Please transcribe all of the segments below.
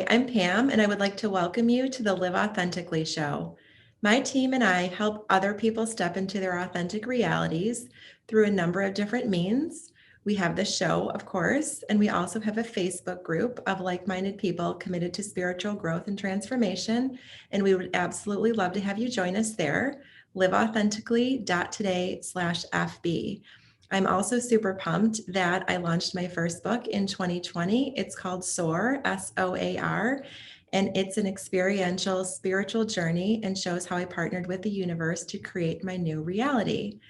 Hi, I'm Pam, and I would like to welcome you to the Live Authentically show. My team and I help other people step into their authentic realities through a number of different means. We have the show, of course, and we also have a Facebook group of like minded people committed to spiritual growth and transformation. And we would absolutely love to have you join us there. liveauthentically.today/FB. I'm also super pumped that I launched my first book in 2020. It's called SOAR, SOAR, and it's an experiential spiritual journey and shows how I partnered with the universe to create my new reality.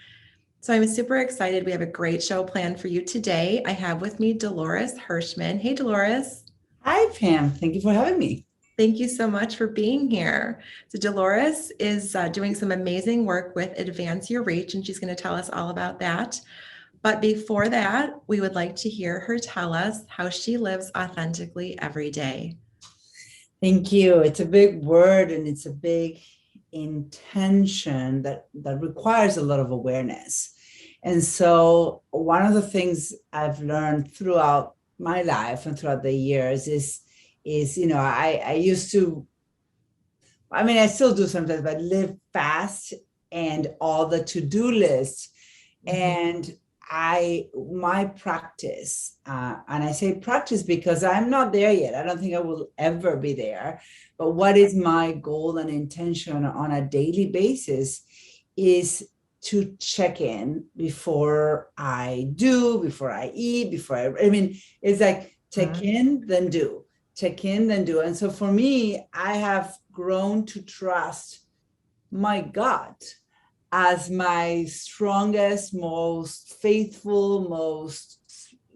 So I'm super excited. We have a great show planned for you today. I have with me Dolores Hirschmann. Hey, Dolores. Hi, Pam. Thank you for having me. Thank you so much for being here. So, Dolores is doing some amazing work with Advance Your Reach, and she's going to tell us all about that. But before that, we would like to hear her tell us how she lives authentically every day. Thank you. It's a big word and it's a big intention that requires a lot of awareness. And so one of the things I've learned throughout my life and throughout the years is I used to, I mean, I still do sometimes, but live fast and all the to-do lists. And my practice, and I say practice because I'm not there yet. I don't think I will ever be there. But what is my goal and intention on a daily basis is to check in before I do, before I eat, I mean, it's like check in, then do, check in, then do. And so for me, I have grown to trust my gut as my strongest, most faithful, most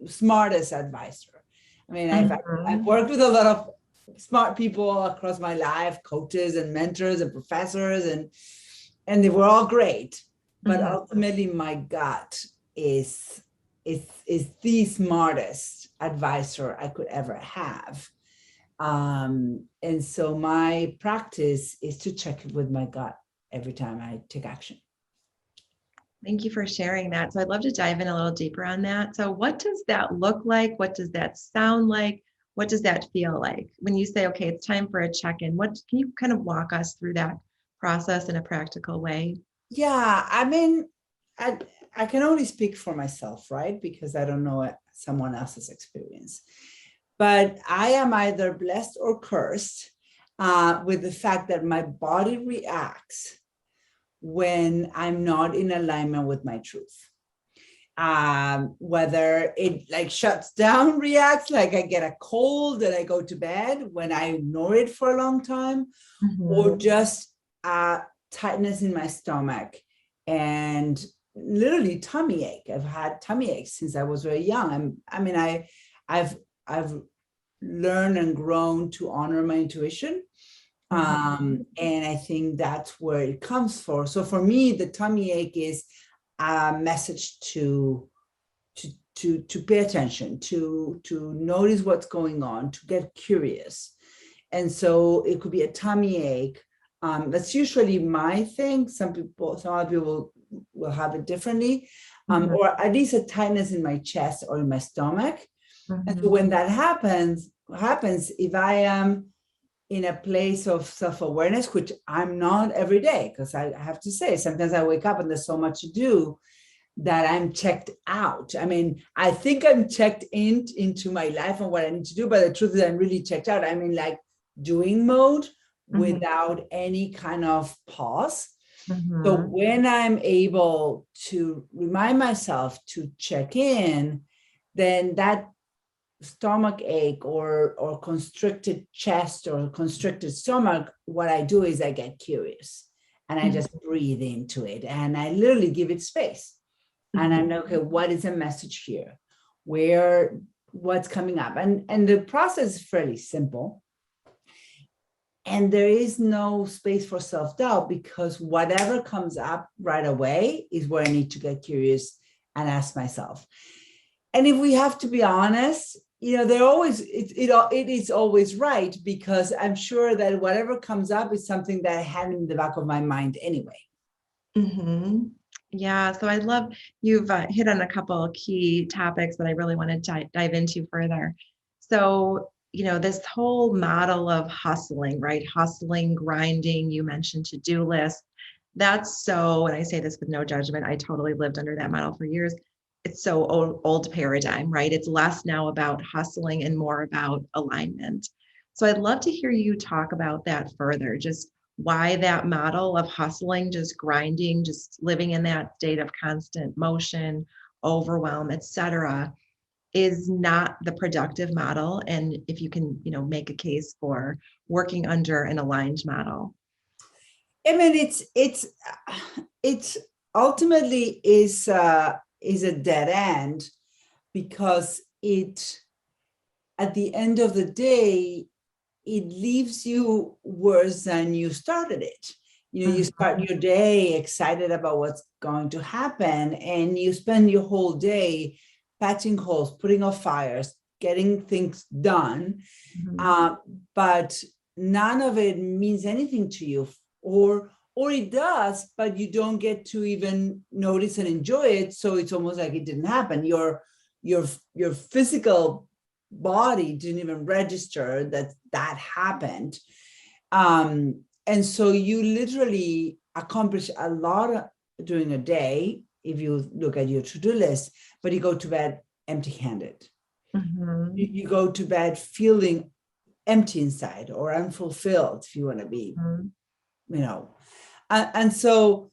smartest advisor. I mean, I've worked with a lot of smart people across my life, coaches and mentors and professors, and they were all great. But ultimately, my gut is the smartest advisor I could ever have. And so my practice is to check with my gut every time I take action. Thank you for sharing that. So I'd love to dive in a little deeper on that. So what does that look like? What does that sound like? What does that feel like when you say, okay, it's time for a check-in? What can you kind of walk us through that process in a practical way? Yeah, I mean, I can only speak for myself, right? Because I don't know someone else's experience. But I am either blessed or cursed with the fact that my body reacts when I'm not in alignment with my truth. Whether it like shuts down, reacts like I get a cold and I go to bed when I ignore it for a long time, or just tightness in my stomach and literally tummy ache. I've had tummy aches since I was very young. I've learned and grown to honor my intuition. And I think that's where it comes for. So for me, the tummy ache is a message to pay attention, to notice what's going on, to get curious. And so it could be a tummy ache. That's usually my thing. Some other people will have it differently, or at least a tightness in my chest or in my stomach. And so when that happens, if I am in a place of self-awareness, which I'm not every day, because I have to say, sometimes I wake up and there's so much to do that I'm checked out. I mean, I think I'm checked into my life and what I need to do, but the truth is I'm really checked out. I'm in like doing mode without any kind of pause. So when I'm able to remind myself to check in, then that stomach ache or constricted chest or constricted stomach, what I do is I get curious and I just breathe into it and I literally give it space. And I know, okay, what is the message here? What's coming up? And the process is fairly simple. And there is no space for self-doubt because whatever comes up right away is where I need to get curious and ask myself. And if we have to be honest, it is always right, because I'm sure that whatever comes up is something that I had in the back of my mind anyway. Yeah, so I love you've hit on a couple of key topics that I really want to dive into further. So, this whole model of hustling, right? Hustling, grinding, you mentioned to-do lists. That's so, and I say this with no judgment, I totally lived under that model for years. It's so old paradigm, right? It's less now about hustling and more about alignment. So I'd love to hear you talk about that further, just why that model of hustling, just grinding, just living in that state of constant motion, overwhelm, et cetera, is not the productive model. And if you can, make a case for working under an aligned model. I mean, it's ultimately is a dead end, because at the end of the day, it leaves you worse than you started it. You start your day excited about what's going to happen, and you spend your whole day patching holes, putting out fires, getting things done. But none of it means anything to you, or it does, but you don't get to even notice and enjoy it. So it's almost like it didn't happen. Your physical body didn't even register that happened. And so you literally accomplish a lot during a day if you look at your to-do list, but you go to bed empty-handed. You go to bed feeling empty inside or unfulfilled, if you want to be, and so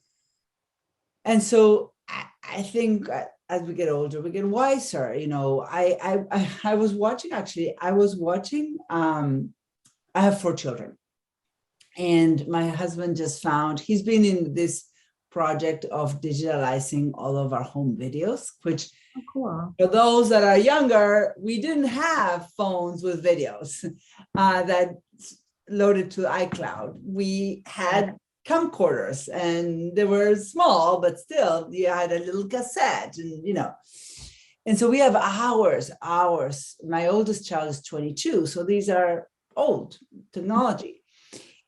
I think as we get older, we get wiser. I was watching, I have 4 children, and my husband just found, he's been in this project of digitalizing all of our home videos, which cool. For those that are younger, we didn't have phones with videos that loaded to iCloud. We had camcorders, and they were small, but still you had a little cassette, and so we have hours. My oldest child is 22, so these are old technology.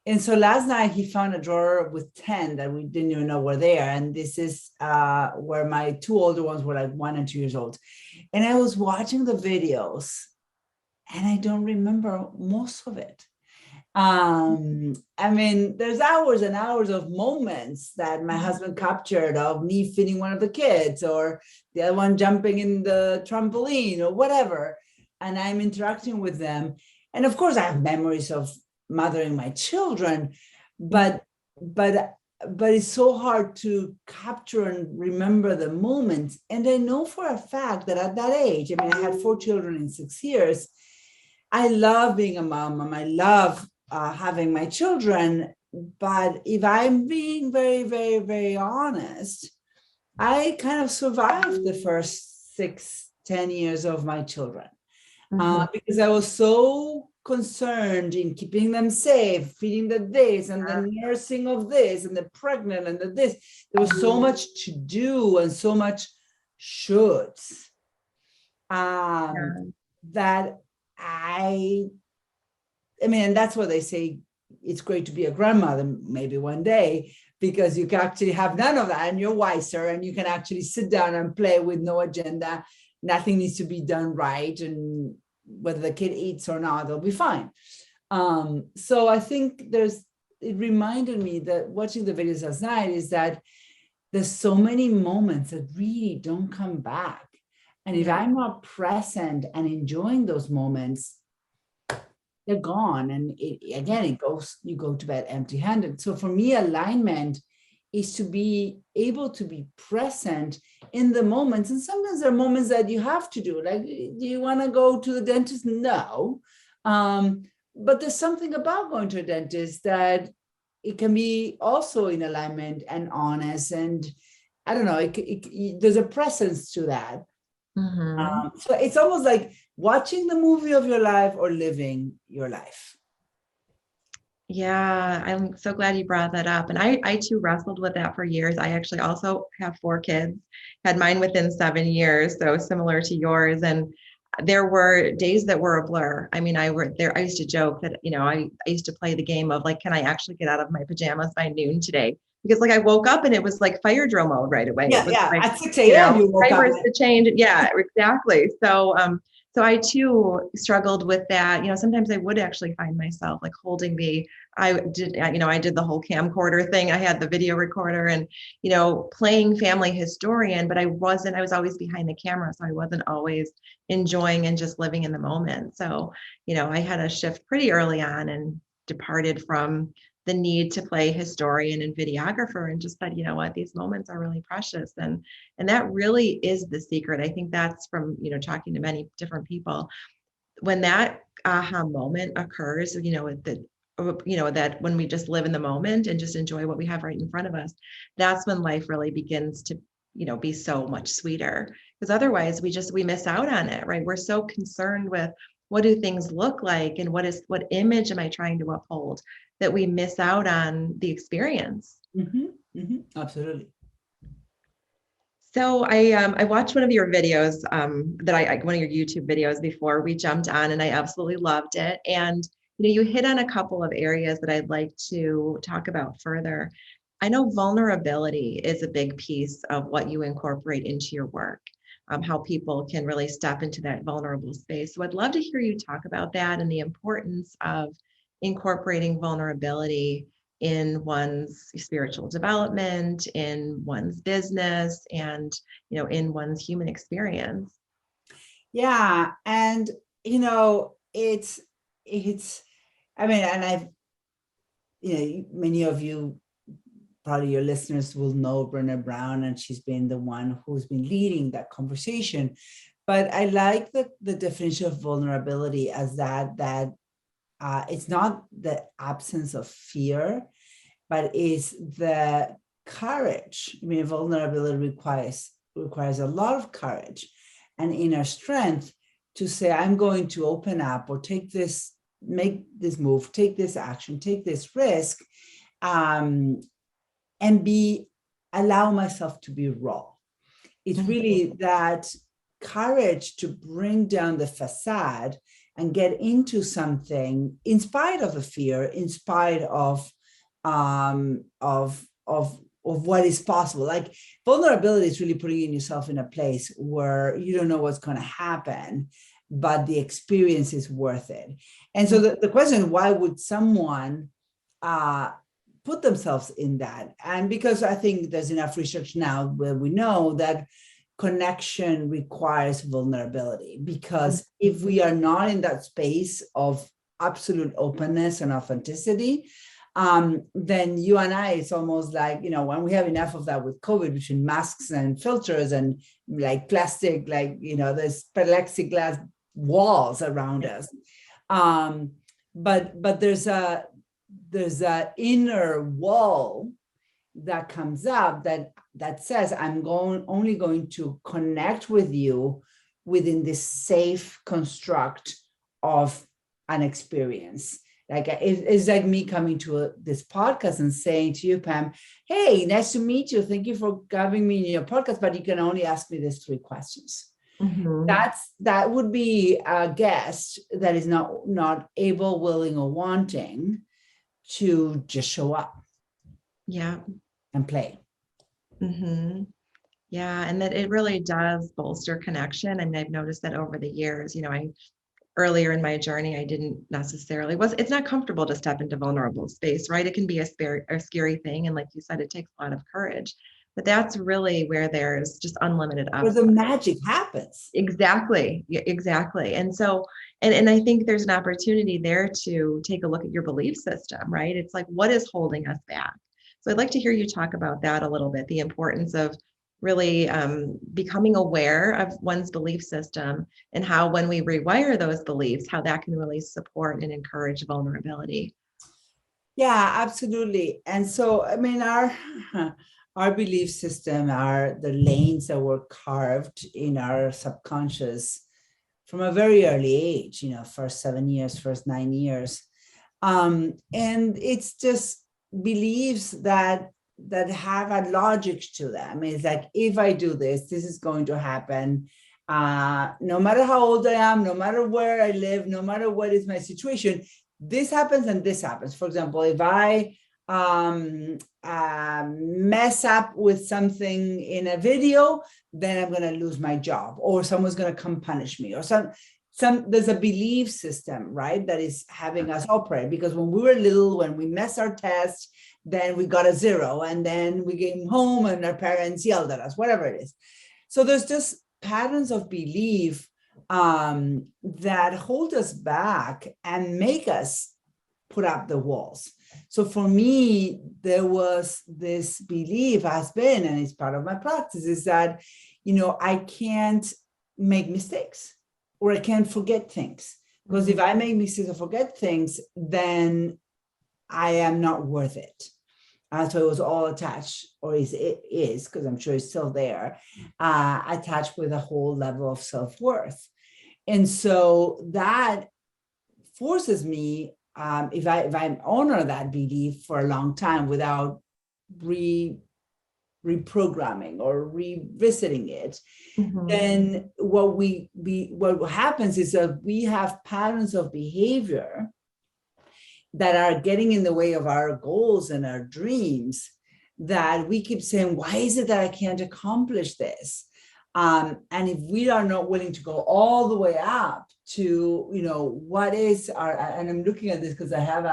And so last night he found a drawer with 10 that we didn't even know were there. And this is where my 2 older ones were like 1 and 2 years old. And I was watching the videos, and I don't remember most of it. I mean, there's hours and hours of moments that my husband captured of me feeding one of the kids, or the other one jumping in the trampoline or whatever. And I'm interacting with them. And of course I have memories of mothering my children, but it's so hard to capture and remember the moments. And I know for a fact that at that age, I mean, I had 4 children in 6 years. I love being a mom, and I love having my children. But if I'm being very, very, very honest, I kind of survived the first 6-10 years of my children because I was so concerned in keeping them safe, feeding the this and the nursing of this and the pregnant and the this. There was so much to do and so much shoulds that I mean, and that's what they say, it's great to be a grandmother maybe one day, because you can actually have none of that and you're wiser, and you can actually sit down and play with no agenda. Nothing needs to be done right, and whether the kid eats or not, they'll be fine. So I think it reminded me that watching the videos last night is that there's so many moments that really don't come back. And if I'm not present and enjoying those moments, they're gone. And you go to bed empty-handed. So for me, alignment is to be able to be present in the moments. And sometimes there are moments that you have to do, like, do you want to go to the dentist? No. But there's something about going to a dentist that it can be also in alignment and honest. And I don't know, there's a presence to that. So it's almost like watching the movie of your life or living your life. Yeah, I'm so glad you brought that up. And I too wrestled with that for years. I actually also have 4 kids, had mine within 7 years, so similar to yours. And there were days that were a blur. I mean, I used to joke that, I used to play the game of like, can I actually get out of my pajamas by noon today? Because like I woke up and it was like fire drill mode right away. Yeah, it was like, at 6 a.m. you woke up. To change. Yeah, exactly. So So I too struggled with that. You know, sometimes I would actually find myself like holding I did, I did the whole camcorder thing. I had the video recorder and, playing family historian, but I was always behind the camera. So I wasn't always enjoying and just living in the moment. So, I had a shift pretty early on and departed from the need to play historian and videographer and just said, you know what, these moments are really precious. And that really is the secret. I think that's from, talking to many different people. When that aha moment occurs, that when we just live in the moment and just enjoy what we have right in front of us, that's when life really begins to, be so much sweeter. Because otherwise we miss out on it, right? We're so concerned with what do things look like and what image am I trying to uphold that we miss out on the experience. Absolutely. So I watched one of your videos one of your YouTube videos before we jumped on, and I absolutely loved it. And you hit on a couple of areas that I'd like to talk about further. I know vulnerability is a big piece of what you incorporate into your work, how people can really step into that vulnerable space. So I'd love to hear you talk about that and the importance of incorporating vulnerability in one's spiritual development, in one's business, and in one's human experience. Yeah, and it's I mean, and I've many of you, probably your listeners, will know Brené Brown, and she's been the one who's been leading that conversation. But I like the definition of vulnerability as that it's not the absence of fear, but is the courage. I mean, vulnerability requires a lot of courage and inner strength to say, I'm going to open up or make this move, take this action, take this risk, and allow myself to be raw. It's really that courage to bring down the facade and get into something in spite of the fear, in spite of what is possible. Like vulnerability is really putting yourself in a place where you don't know what's going to happen, but the experience is worth it. And so the question, why would someone put themselves in that? And because I think there's enough research now where we know that connection requires vulnerability, because if we are not in that space of absolute openness and authenticity, then you and I, it's almost like, when we have enough of that with COVID, between masks and filters and like plastic, there's plexiglass walls around us. But there's a inner wall that comes up that says, I'm only going to connect with you within this safe construct of an experience. Like it's like me coming to this podcast and saying to you, Pam, hey, nice to meet you. Thank you for having me in your podcast, but you can only ask me these 3 questions. That would be a guest that is not able, willing, or wanting to just show up. Yeah. And play. Yeah. And that it really does bolster connection. I mean, I've noticed that over the years, earlier in my journey, I didn't necessarily it's not comfortable to step into vulnerable space, right? It can be a scary thing. And like you said, it takes a lot of courage, but that's really where there's just unlimited upside. Where the magic happens. Exactly. And so, and I think there's an opportunity there to take a look at your belief system, right? It's like, what is holding us back? So I'd like to hear you talk about that a little bit, the importance of really becoming aware of one's belief system and how when we rewire those beliefs, how that can really support and encourage vulnerability. Yeah, absolutely. And so, I mean, our belief system are the lanes that were carved in our subconscious from a very early age, first 7 years, first 9 years. And it's just beliefs that have a logic to them. It's like, if I do this, this is going to happen. No matter how old I am, no matter where I live, no matter what is my situation, this happens and this happens. For example, if I mess up with something in a video, then I'm going to lose my job, or someone's going to come punish me, or something. there's a belief system, right, that is having us operate. Because when we were little, when we missed our test, then we got a 0, and then we came home and our parents yelled at us, whatever it is. So there's just patterns of belief that hold us back and make us put up the walls. So for me, there was this belief has been, and it's part of my practice, is that, I can't make mistakes, or I can't forget things. Because if I make mistakes or forget things, then I am not worth it. So it was all attached, or it is, because I'm sure it's still there, attached with a whole level of self-worth. And so that forces me, if I honor that belief for a long time without reprogramming or revisiting it, then what happens is that we have patterns of behavior that are getting in the way of our goals and our dreams, that we keep saying, why is it that I can't accomplish this? And if we are not willing to go all the way up to, what is our, and I'm looking at this because I have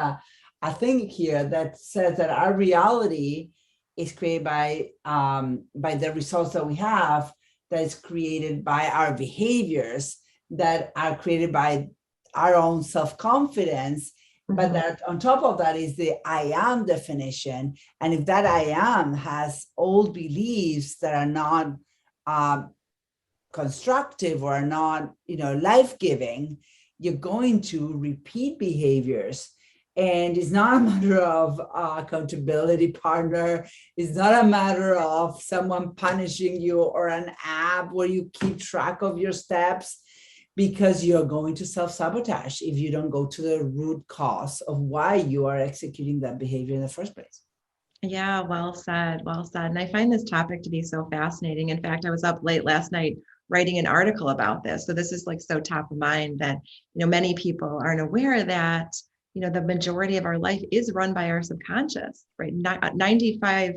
a thing here that says that our reality is created by the results that we have, that is created by our behaviors, that are created by our own self-confidence. But that on top of that is the I am definition. And if that I am has old beliefs that are not constructive or are not, life-giving, you're going to repeat behaviors. And it's not a matter of accountability partner. It's not a matter of someone punishing you or an app where you keep track of your steps, because you're going to self-sabotage if you don't go to the root cause of why you are executing that behavior in the first place. Yeah, well said, well said. And I find this topic to be so fascinating. In fact, I was up late last night writing an article about this. So this is like so top of mind that, many people aren't aware that, the majority of our life is run by our subconscious, right? 95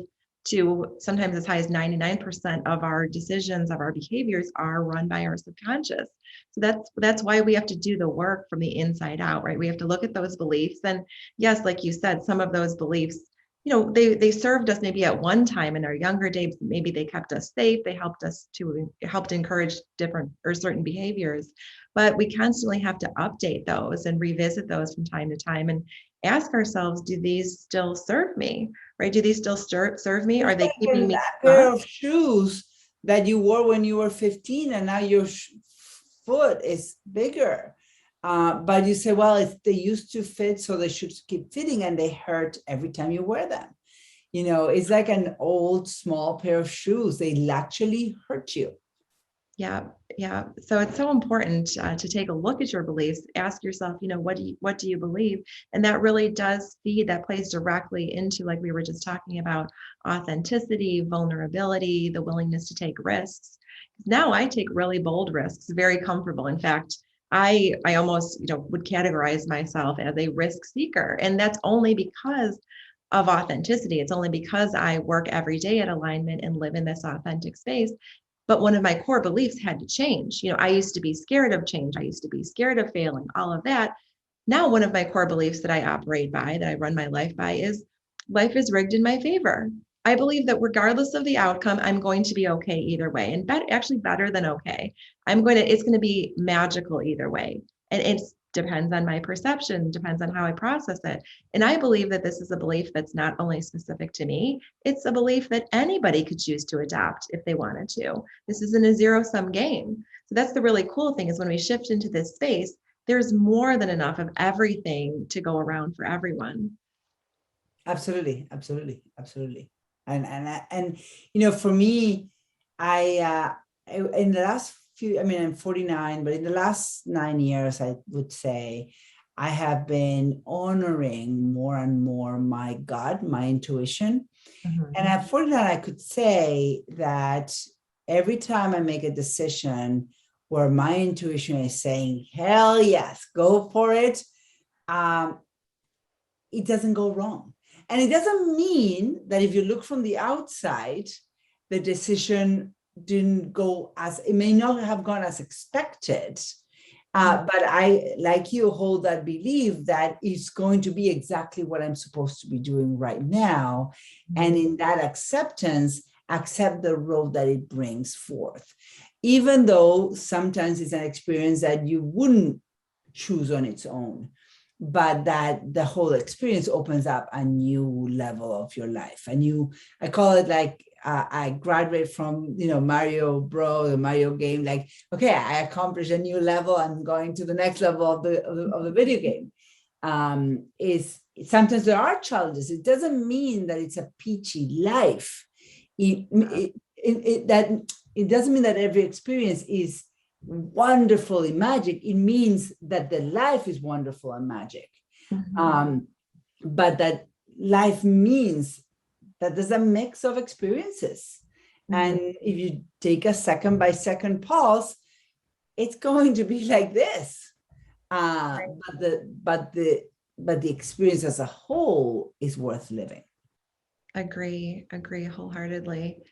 to sometimes as high as 99% of our decisions, of our behaviors are run by our subconscious. So that's why we have to do the work from the inside out, right? We have to look at those beliefs. And yes, like you said, some of those beliefs, they served us maybe at one time in our younger days. Maybe they kept us safe. They helped encourage different or certain behaviors. But we constantly have to update those and revisit those from time to time and ask ourselves, do these still serve me? Right? Do these still serve me? Are they keeping me that pair of shoes that you wore when you were 15 and now your foot is bigger? But you say, well, they used to fit, so they should keep fitting, and they hurt every time you wear them. It's like an old small pair of shoes. They actually hurt you. Yeah. So it's so important to take a look at your beliefs. Ask yourself, what do you believe? And that really does that plays directly into, like we were just talking about, authenticity, vulnerability, the willingness to take risks. Now I take really bold risks, very comfortable. In fact, I almost, would categorize myself as a risk seeker. And that's only because of authenticity. It's only because I work every day at alignment and live in this authentic space. But one of my core beliefs had to change. I used to be scared of change. I used to be scared of failing, all of that. Now, one of my core beliefs that I operate by, that I run my life by, is life is rigged in my favor. I believe that regardless of the outcome, I'm going to be okay either way, and actually better than okay. It's going to be magical either way. And it depends on my perception, depends on how I process it. And I believe that this is a belief that's not only specific to me, it's a belief that anybody could choose to adopt if they wanted to. This isn't a zero-sum game. So that's the really cool thing, is when we shift into this space, there's more than enough of everything to go around for everyone. Absolutely. And for me, in the last few, I'm 49, but in the last 9 years, I would say I have been honoring more and more my gut, my intuition. And at 49, I could say that every time I make a decision where my intuition is saying, hell yes, go for it, it doesn't go wrong. And it doesn't mean that if you look from the outside, the decision didn't go it may not have gone as expected. But I, like you, hold that belief that it's going to be exactly what I'm supposed to be doing right now. And in that acceptance, accept the road that it brings forth. Even though sometimes it's an experience that you wouldn't choose on its own, but that the whole experience opens up a new level of your life. And I call it like, I graduate from, Mario Bros, the Mario game, like, okay, I accomplished a new level. I'm going to the next level of the video game. Is sometimes there are challenges. It doesn't mean that it's a peachy life. It doesn't mean that every experience is wonderfully magic. It means that the life is wonderful and magic. But that life means that there's a mix of experiences. And if you take a second by second pulse, it's going to be like this. But the experience as a whole is worth living. Agree wholeheartedly.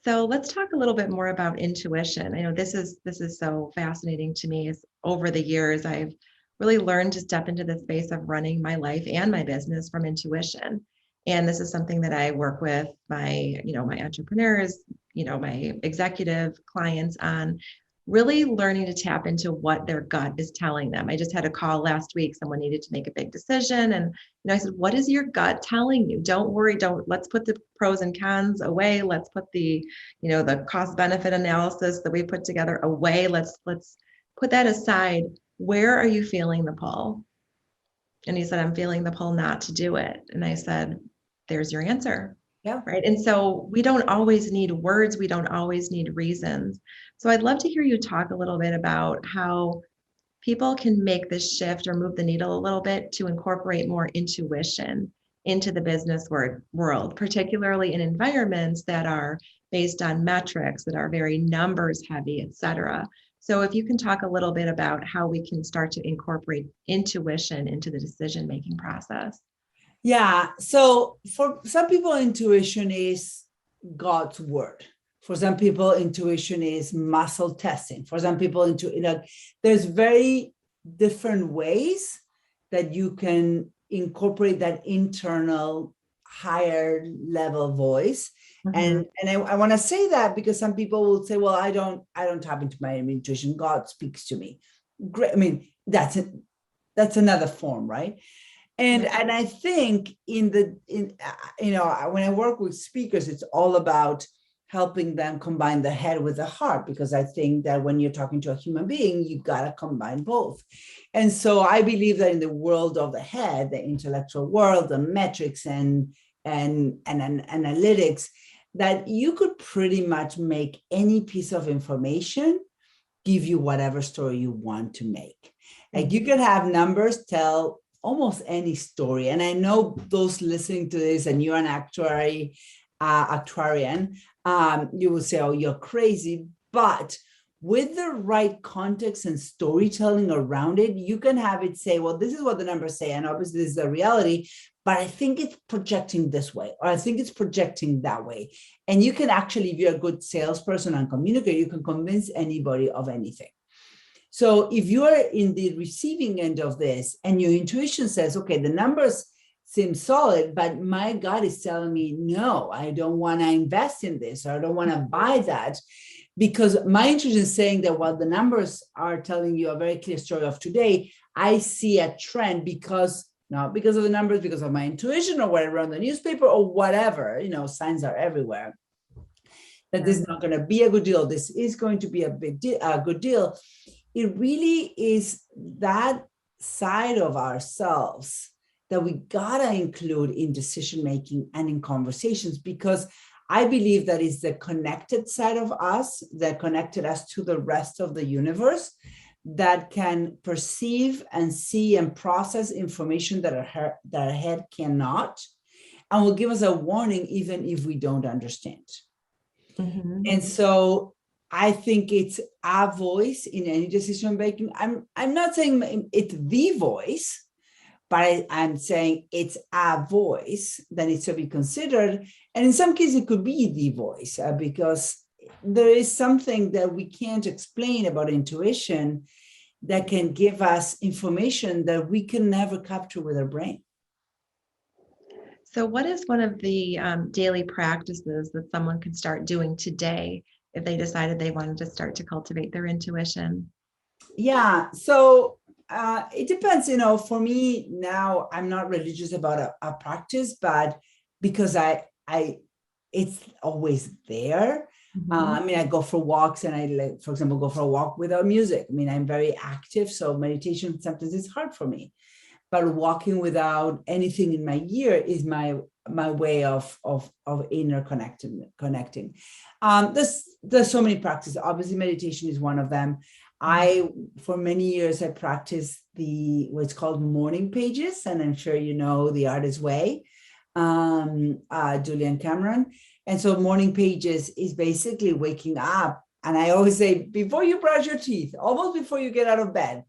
So let's talk a little bit more about intuition. I know this is so fascinating to me. Is over the years, I've really learned to step into the space of running my life and my business from intuition. And this is something that I work with my entrepreneurs, my executive clients on, really learning to tap into what their gut is telling them. I just had a call last week. Someone needed to make a big decision. And I said, what is your gut telling you? Don't worry. Let's put the pros and cons away. Let's put the cost benefit analysis that we put together away. Let's put that aside. Where are you feeling the pull? And he said, I'm feeling the pull not to do it. And I said, there's your answer. Yeah. Right. And so we don't always need words. We don't always need reasons. So I'd love to hear you talk a little bit about how people can make this shift or move the needle a little bit to incorporate more intuition into the business world, particularly in environments that are based on metrics, that are very numbers heavy, et cetera. So if you can talk a little bit about how we can start to incorporate intuition into the decision-making process. Yeah. So for some people, intuition is God's word. For some people, intuition is muscle testing. For some people, there's very different ways that you can incorporate that internal higher level voice. And I want to say that because some people will say, well, I don't tap into my intuition. God speaks to me. Great. I mean, that's another form, right? And I think when I work with speakers, it's all about helping them combine the head with the heart, because I think that when you're talking to a human being, you've got to combine both. And so I believe that in the world of the head, the intellectual world, the metrics and analytics, that you could pretty much make any piece of information give you whatever story you want to make. Like you can have numbers tell almost any story. And I know those listening to this, and you're an actuarian, you will say, oh, you're crazy. But with the right context and storytelling around it, you can have it say, well, this is what the numbers say. And obviously this is the reality, but I think it's projecting this way, or I think it's projecting that way. And you can actually, if you're a good salesperson and communicator, you can convince anybody of anything. So if you are in the receiving end of this and your intuition says, okay, the numbers seem solid, but my gut is telling me, no, I don't want to invest in this, or I don't want to buy that, because my intuition is saying that while the numbers are telling you a very clear story of today, I see a trend not because of the numbers, because of my intuition or whatever on the newspaper or whatever, signs are everywhere, that this is not going to be a good deal. This is going to be a good deal. It really is that side of ourselves that we gotta include in decision-making and in conversations, because I believe that is the connected side of us that connected us to the rest of the universe, that can perceive and see and process information that our head cannot, and will give us a warning even if we don't understand. And so I think it's our voice in any decision making. I'm not saying it's the voice, but I'm saying it's our voice that needs to be considered. And in some cases, it could be the voice, because there is something that we can't explain about intuition that can give us information that we can never capture with our brain. So what is one of the daily practices that someone could start doing today if they decided they wanted to start to cultivate their intuition? Yeah, so it depends. For me now, I'm not religious about a practice, but because it's always there. I mean, I go for walks, and I, like, for example, go for a walk without music. I mean, I'm very active, so meditation sometimes is hard for me. But walking without anything in my ear is my way of inner connecting. There's so many practices. Obviously, meditation is one of them. For many years, I practiced what's called morning pages, and I'm sure you know The Artist's Way, Julian Cameron. And so morning pages is basically waking up. And I always say, before you brush your teeth, almost before you get out of bed,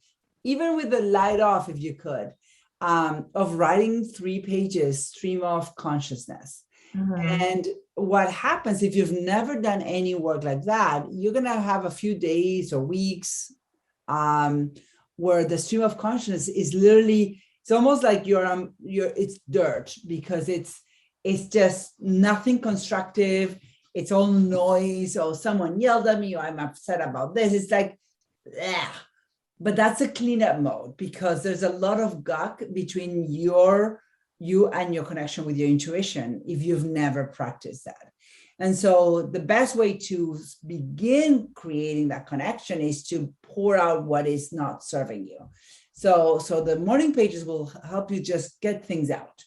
even with the light off, if you could, of writing 3 pages, stream of consciousness. And what happens if you've never done any work like that, you're going to have a few days or weeks where the stream of consciousness is literally, it's almost like it's dirt, because it's just nothing constructive. It's all noise, or someone yelled at me, or I'm upset about this. It's like, yeah. But that's a cleanup mode, because there's a lot of gunk between you and your connection with your intuition if you've never practiced that. And so the best way to begin creating that connection is to pour out what is not serving you. So the morning pages will help you just get things out.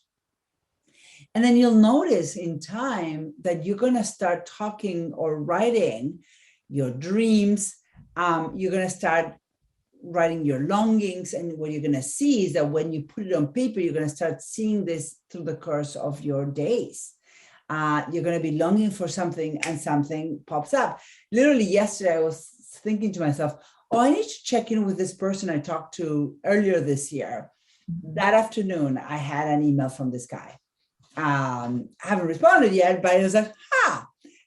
And then you'll notice in time that you're going to start talking or writing your dreams. You're going to start writing your longings. And what you're going to see is that when you put it on paper, you're going to start seeing this through the course of your days. You're going to be longing for something, and something pops up. Literally yesterday, I was thinking to myself, oh, I need to check in with this person I talked to earlier this year. That afternoon, I had an email from this guy. I haven't responded yet, but it was like,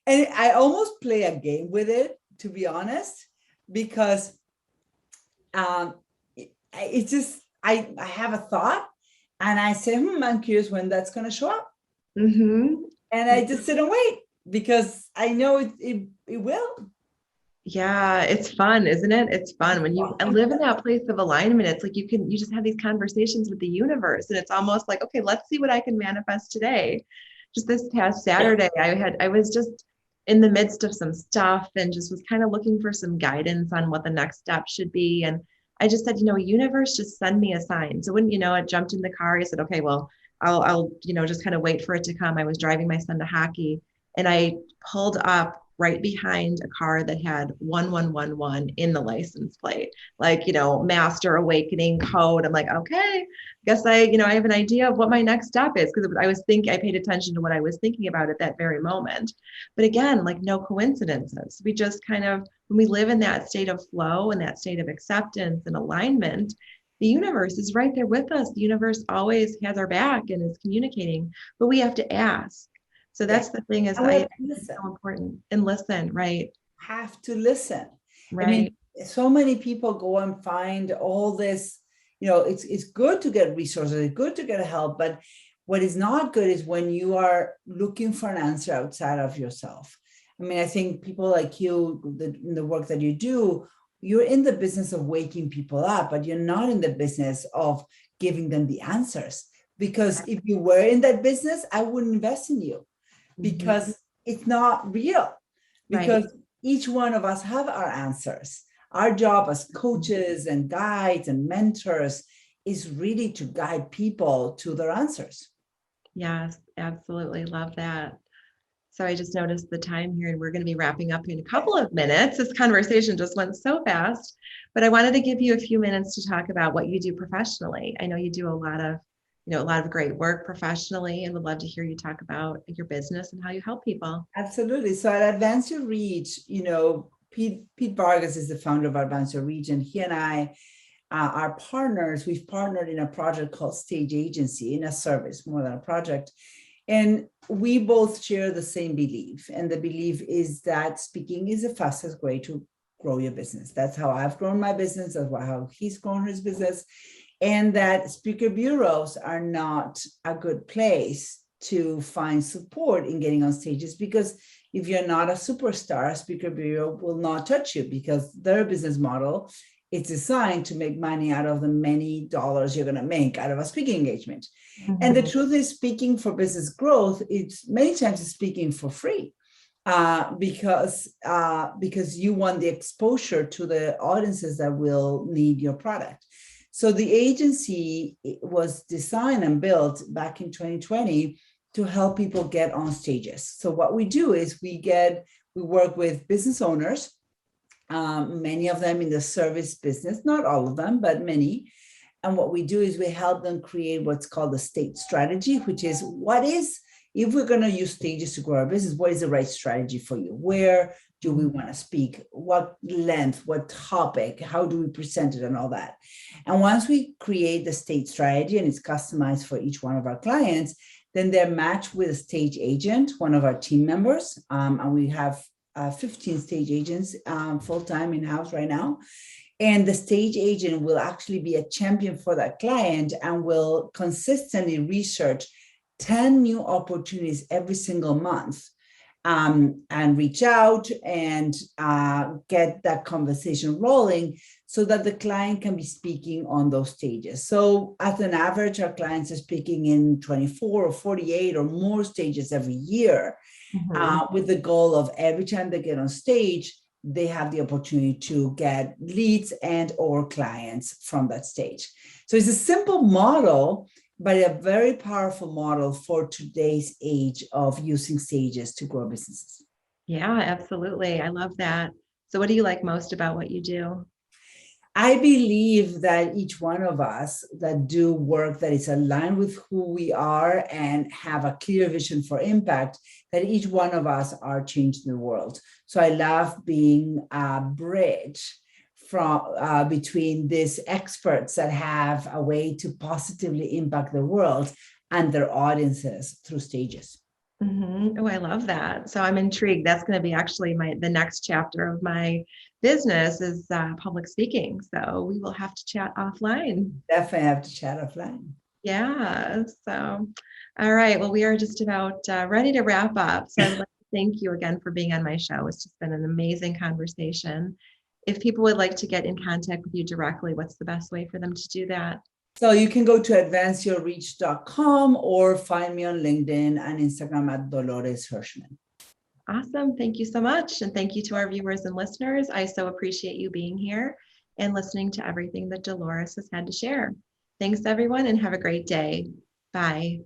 and I almost play a game with it, to be honest, because it's just, I have a thought, and I say, I'm curious when that's going to show up. And I just sit and wait, because I know it will. Yeah, it's fun, isn't it? It's fun when you live in that place of alignment. It's like you just have these conversations with the universe, and it's almost like, okay, let's see what I can manifest today. Just this past Saturday, I was just in the midst of some stuff, and just was kind of looking for some guidance on what the next step should be. And I just said, universe, just send me a sign. So when, I jumped in the car, I said, okay, well, I'll just kind of wait for it to come. I was driving my son to hockey, and I pulled up right behind a car that had 1111 in the license plate, like, master awakening code. I'm like, okay, I guess I have an idea of what my next step is, because I paid attention to what I was thinking about at that very moment. But again, like, no coincidences. We just kind of, when we live in that state of flow and that state of acceptance and alignment, the universe is right there with us. The universe always has our back and is communicating, but we have to ask. So that's the thing, is it's so important. And listen, right? Have to listen. Right. I mean, so many people go and find all this, it's good to get resources, it's good to get help, but what is not good is when you are looking for an answer outside of yourself. I mean, I think people like you, the work that you do, you're in the business of waking people up, but you're not in the business of giving them the answers. Because if you were in that business, I wouldn't invest in you, because it's not real. Because each one of us have our answers. Our job as coaches and guides and mentors is really to guide people to their answers. Yes, absolutely. Love that. So I just noticed the time here, and we're going to be wrapping up in a couple of minutes. This conversation just went so fast, but I wanted to give you a few minutes to talk about what you do professionally. I know you do a lot of great work professionally, and would love to hear you talk about your business and how you help people. Absolutely. So at Advance Your Reach, Pete Vargas is the founder of Advance Your Reach, and he and I are partners. We've partnered in a project called Stage Agency, in a service more than a project. And we both share the same belief. And the belief is that speaking is the fastest way to grow your business. That's how I've grown my business. That's how he's grown his business. And that speaker bureaus are not a good place to find support in getting on stages, because if you're not a superstar, a speaker bureau will not touch you, because their business model is designed to make money out of the many dollars you're going to make out of a speaking engagement. Mm-hmm. And the truth is, speaking for business growth, it's many times speaking for free. Because you want the exposure to the audiences that will need your product. So the agency was designed and built back in 2020 to help people get on stages. So what we do is we work with business owners, many of them in the service business, not all of them, but many. And what we do is we help them create what's called the stage strategy, which is if we're going to use stages to grow our business, what is the right strategy for you? Where do we want to speak? What length? What topic? How do we present it and all that? And once we create the stage strategy and it's customized for each one of our clients, then they're matched with a stage agent, one of our team members. And we have 15 stage agents full-time in-house right now. And the stage agent will actually be a champion for that client and will consistently research 10 new opportunities every single month, and reach out and get that conversation rolling so that the client can be speaking on those stages. So as an average, our clients are speaking in 24 or 48 or more stages every year, with the goal of every time they get on stage, they have the opportunity to get leads and or clients from that stage. So it's a simple model, but a very powerful model for today's age of using stages to grow businesses. Yeah, absolutely. I love that. So what do you like most about what you do? I believe that each one of us that do work that is aligned with who we are and have a clear vision for impact, that each one of us are changing the world. So I love being a bridge from between these experts that have a way to positively impact the world and their audiences through stages. Mm-hmm. Oh, I love that. So I'm intrigued. That's going to be actually the next chapter of my business is public speaking. So we will have to chat offline. Definitely have to chat offline. Yeah. So, all right. Well, we are just about ready to wrap up. So I would like to thank you again for being on my show. It's just been an amazing conversation. If people would like to get in contact with you directly, what's the best way for them to do that? So you can go to advanceyourreach.com or find me on LinkedIn and Instagram at Dolores Hirschmann. Awesome. Thank you so much. And thank you to our viewers and listeners. I so appreciate you being here and listening to everything that Dolores has had to share. Thanks, everyone, and have a great day. Bye.